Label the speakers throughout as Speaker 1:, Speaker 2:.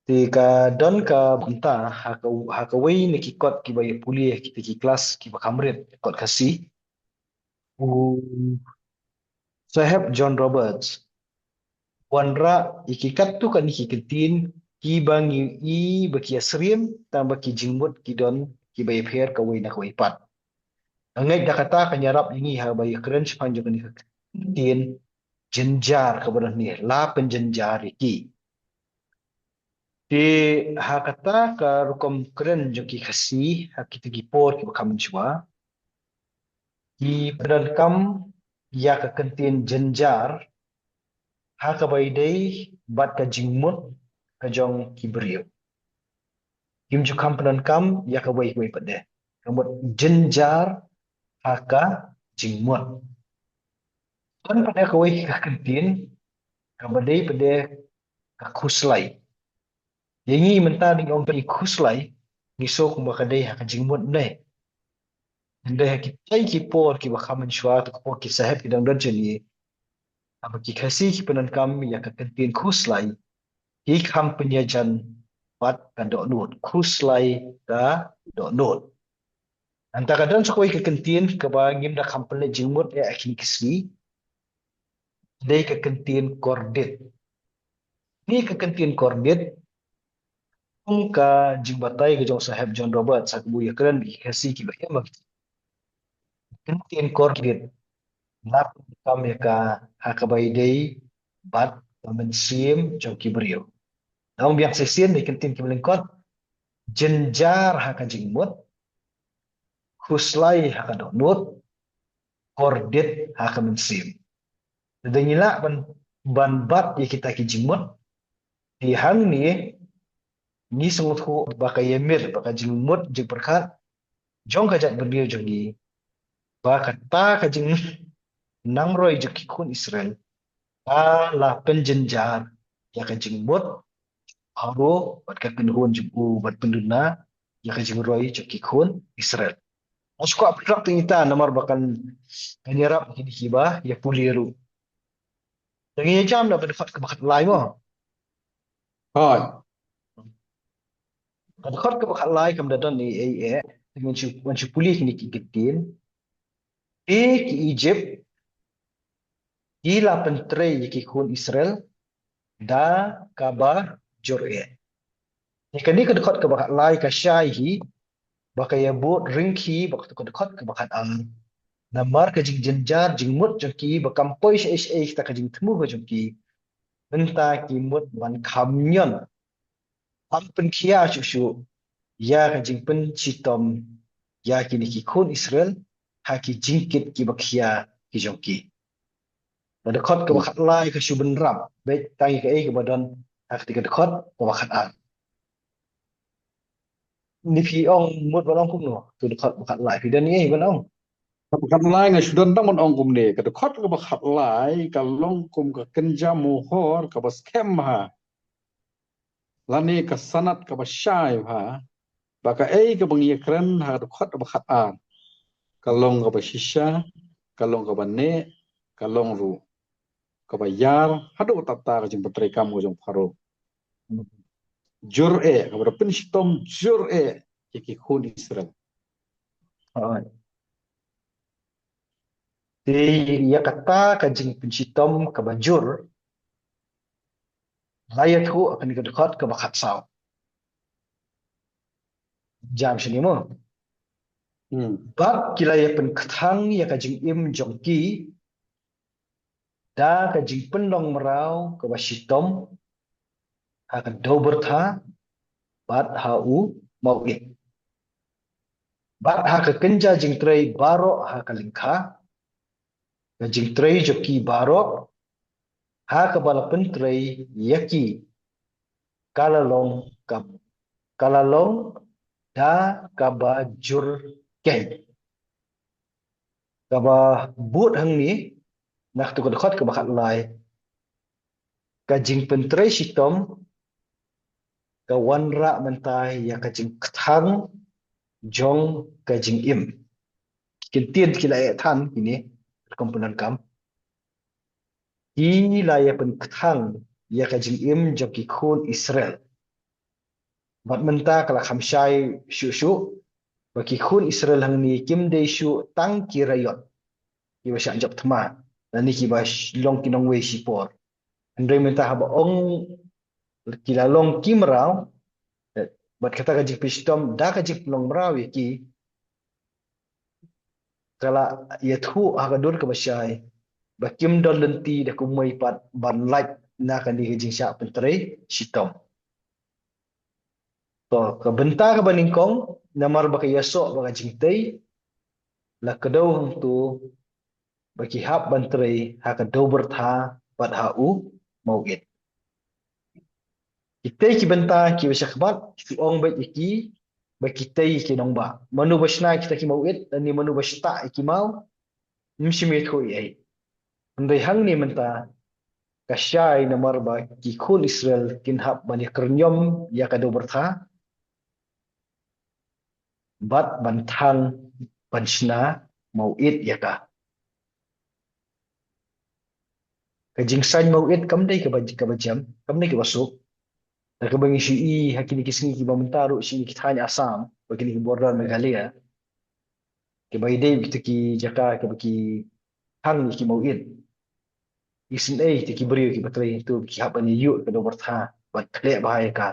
Speaker 1: Tika don ka bunta haka wei ni kikot ki bay puli kita ki kelas ki bakamrit kot kasi u sahab John Roberts wanra ikikat tu kan ki kentin ki bangi i baki asrim tambah ki jingmut ki don ki bay pher ka wei nak wei pat angai da kata kan yarap ini ha bay keren sepanjang ni kentin jenjar kebenar ni la penjenjar iki di hakata ka rukom keren joki khasi hakita gipor ki bakam chua ki pedankam ya ka kentin jenjar ha ka baidai bat ka jingmut ka jong ki beriu kim jukam pedankam ya ka wai wai pade kamut jenjar ha ka jingmut kan pada ka wai ka kentin ka badai pade ka khuslai yangi menta ding ong ki khuslai ngisok makadai ha ka jingmut nei Anda kita ki por ki bakaman shwa to ko ki sahab ki dang dan jeni apa ki khasi ki penan kam ya ka kentin khuslai ki kham penyajan pat ka do not khuslai ka do not anta ka dan sokoi ka kentin ka bangim da kham pen jingmut ya akhini kisbi dai ka kentin kordit ni ka kentin kordit kung ka jingbatai ka jong sahab John Robert sa kubu ya keren ki khasi ki ba ya kentin kordit nap kami ka hakabai day bat kamen sim jong kibriyo. Namun biang sesien ni kentin kimelengkot jenjar haka jingmut khuslai haka donut kordit haka mensim. Dan inilah ban bat yang kita ki jingmut di hang ni sungut hu baka yemir baka jingmut jing berkat jong kajat berdio jongi baka ta kajing nangroy joki kun Israel la penjenjar ya kajing mut haro bat ka penhun jubu bat penduna ya kajing roi joki kun Israel Masuk aprak tingita namar bakan kanyarap kini kiba ya puliru Jangan ya jam dah berdekat ke bakat lai mo
Speaker 2: Rồi,
Speaker 1: berdekat ke bakat lai kam dadan ni dengan cu pulih kini ki getin ki Egypt ila pentre ki kun Israel da kabar Jor'e ni kan ni ke dekat ke bakat lai ka syaihi baka ya bot ringki baka tu dekat ke bakat ang namar ke jing jenjar jing mut jengki bakampoi syai ta ke jing temu ke jengki benta ki mut ban kamnyon ampen kia cu ya ke jing pen citom ya kini ki kun Israel ha ki jingkit ki bakia ki jengki dekat ke bakat lai ke syuben rap baik tangi ke ke badan ha ketika dekat ke bakat ang ni pi ong mut balong kum no tu dekat bakat lai pi dan ni balongkat
Speaker 2: lai nga sudan tang mon ong kum ne ka khot ka ba khat lai ka long kum ka kenja mohor ka ba scam ha lani ka sanat ka ba shai ha ba ka ka bangi kren ha ka khot ba khat an ka long ka ba shisha ka long ka ba ne ka long ru ka ba yar hadu tata ka jing patre kam ko jong pharo jur ka ba pin shitom jur ki khun Israel
Speaker 1: di ya kata ka jing pencitom ka banjur layat hu akan dekat ke bakat sau jam sini mo bab kilaya penketang ya ka jing im jongki da ka jing pendong merau ke basitom akan dobertha bat hau mauit bat ha ka kenja jing trei baro ha ka lingkha ka jing trei joki baro ha ka balapen trei yaki kalalong ka kalalong da kabajur ken kaba but hang ni nak tu dekat ke bakat lai ka jing pentrei sitom ka wanra mentai ya ka jing kthang jong ka jing im kintian kila ya than ini komponen kam ila ya pen kthang ya ka jing im jong ki khun Israel Wat menta kala khamshai shu bagi khun Israel hang ni kim de shu tang kirayot ki ba syak jap thma dan ni ki ba long kinong we sipor andai menta haba ong kila long kimrau bat kata gaji pistom da gaji long mrau ki kala yathu aga dur ka basyai bakim don lenti da kumai pat ban like na kan di gaji syak pentre sitom to ka benta ka baningkong namar baka yaso baka jingtai la kedau hang tu bagi hab bantre ha ka dau bertha pat ha u mauit kita ki benta ki wasya khabat ki ong baik iki bagi kita ki nong ba manu basna kita ki mauit dan ni manu basta ki mau mshimi thu ai andai hang ni menta kasyai namar ba ki khun Israel kin hab bani kernyom ya ka dau bertha bat bantang banshna mauit ya ka kajing san mauit kam dai ka bajam kam dai ka basuk dan ka bangi syi hakini kisni ki bamentaru syi ki thanya asam bagini ki border Meghalaya ke bai dai kita ki jaka ke baki hang ni ki mauit isin ai ti ki brio ki batrai tu ki habani yu ke do bertha bat kle bahaya ka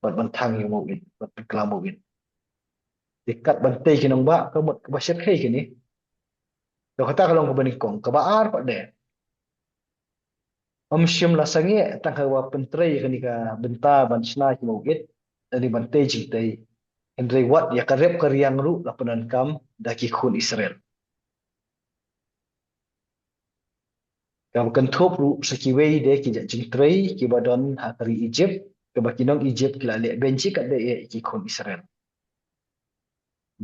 Speaker 1: bat bantang ki mauit bat kala mauit dekat bantai ki nong ba ka mot ka basyat khai ki ni do kata kalong ka bani kong ka baar pat de om syam la sange tang ka wa pentrai ka ni ka benta ban sna ki mauit dari bantai jingtai Henry Watt ya karep karyang ru lapanan kam daki khun Israel kam kan thop ru sakiwei de ki ja jingtrei ki badon ha kari Egypt ke bakinong Egypt kila le benci kat de ki khun Israel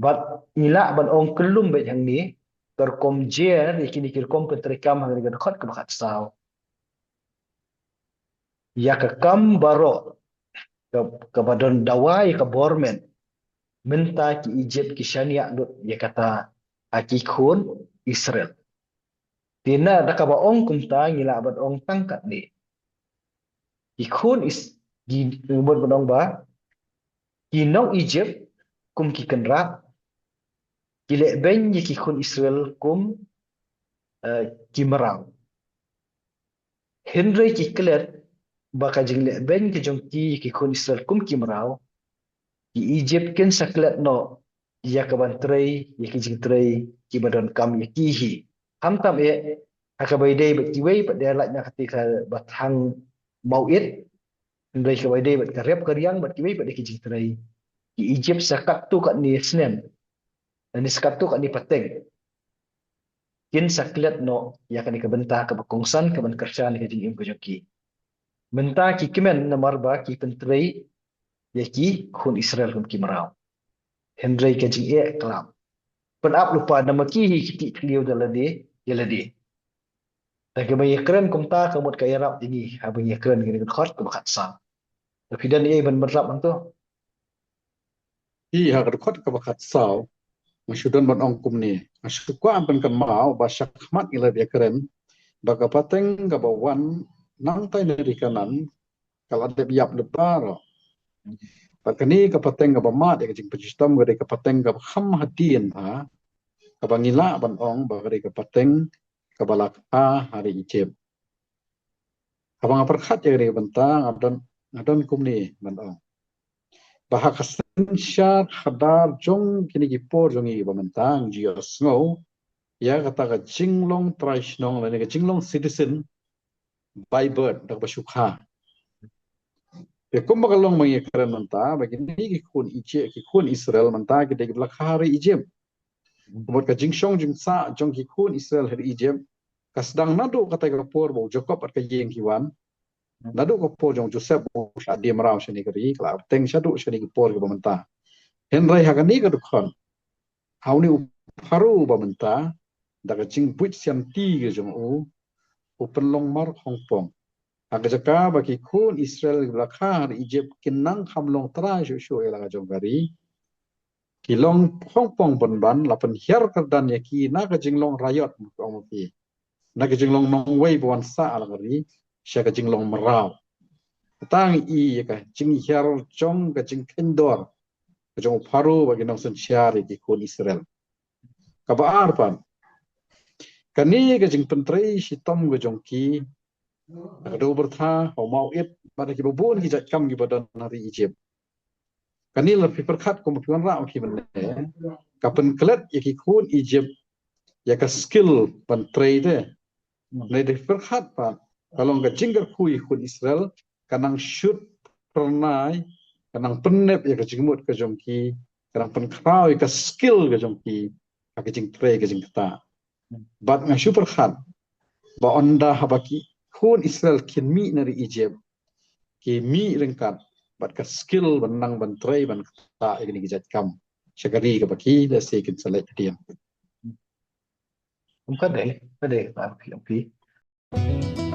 Speaker 1: bat ila ban ong kelum bet yang ni terkom jer ikini kirkom pentrekam hang dengan khot ke bakat saw ya ke kam baro ke badon dawai ke bormen menta ki Egypt ki shania dot ya kata aki khun Israel tina da ka ba ong kumta ngila bat ong tangkat ni ikhun is di buat benong ba kinong Egypt kum ki kenra kile ben ye ki khun Israel kum ki merang Henry ki klet baka jingle ben ki jong ki khun Israel kum ki merau ki Egypt ken saklet no ya ka bantrei ye ki jingtrei ki badon kam ye ki hi ham tam e akabai dei bet ki wei pat de la nya ketika bathang mauit Ndai ka bai bat karep karyang bat kibai bat ki jingtrai ki Egypt sakat tu kat ni snen dan ni sakat tu kat ni pateng kin saklet no ya kan ka benta ka bakongsan ka ban kerja ni ka jing im ko joki benta ki kimen na marba ki pentrai ya ki khun Israel kun ki marau Henry ka jing e klam pen ap lupa nama ki hi ki kliu dalade yalade ta ka bai kren kumta ka mot ka yarap ini ha bai kren ni ka khot ka bakat sang tapi dan ia ban berlap tu
Speaker 2: i ha ka khot ka bakat saw mashudan ban ong kum ni asyukwa ampan kan mau ba syakmat ila dia keren baka pateng ka bawan nang tai dari kanan kalau ada biap lebar bakani ka pateng ka bama de jing pejistam gade ka pateng ka kham hadien ha ka bangila ban ong ba gade ka pateng ka balak a hari icep abang perkhat ya gade bentang adon kum ni ban ong bahak syar khadar jong kini gipor jongi bamantang jio snow ya kata ka jinglong traishnong la ka jinglong citizen by birth dak basukha pe kum bakalong mangi keren manta bagini ki khun iche ki khun Israel manta ki dek blakhari Egypt kumot ka jingshong jingsa jong ki khun Israel hari Egypt kasdang nadu kata ka por bo Jacob at ka yeng kiwan nadu ko por jong Joseph bo shadi marau shani kari kala teng shadu shani ki por ki bamanta henry hagani ka dukhan hauni upharu bamanta daga jing buit siam ti ge jong u penlong mar Hong Kong aga jaka baki khun Israel blakhar Egypt kinang khamlong tra shu shu ela jong gari kilong Hong Kong ban lapan hiar kardan ya ki na ka jinglong rayot ong pi na ka jinglong nong wei bon sa ala gari sya ka jinglong merau tang i ka jing hiar chong ka jing kendor ka jong paru bagi nong sen syari ki kun Israel ka ba arpan kani ka jing pentrei si tom ka jong ki ka do bertha ho mau it pada ki bubun ki jat kam ki badan hari Egypt kani la pi perkhat ko pian ra ki ben ka pen klet ya ki kun Egypt ya ka skill pentrei de nei de perkhat pa kalau ka jinggar kui kun Israel kanang shoot pernai kanang penep ya ka jingmut ka jong ki kanang penkrau ka skill ka jong ki ka jing tre ka jing ta bat nga super khat ba onda habaki kun Israel kin mi nari Egypt ki mi rengkat bat ka skill benang ban tre ban ta igni gijat kam syakari ka baki da se kin salai dia
Speaker 1: Cũng có để Pak Alfi.